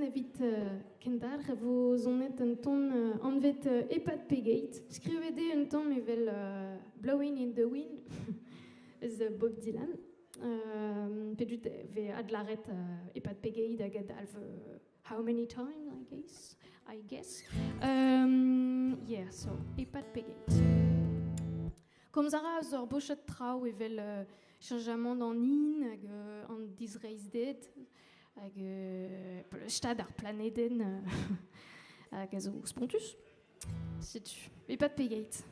evit kendar, vous en êtes un ton anvet epat pegeit. Skrivede un ton mevel Blowing in the Wind, z Bob Dylan. Pedut ve adlaret epat pegeit agad alv how many times, I guess. Yeah, so epat pegeit. Comme zara zor bochet trao evel chanjament en in hag an disreizdet hag stad ar planeden hag a zo spontus. Setu, epat pegeit.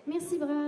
Merci, Bra.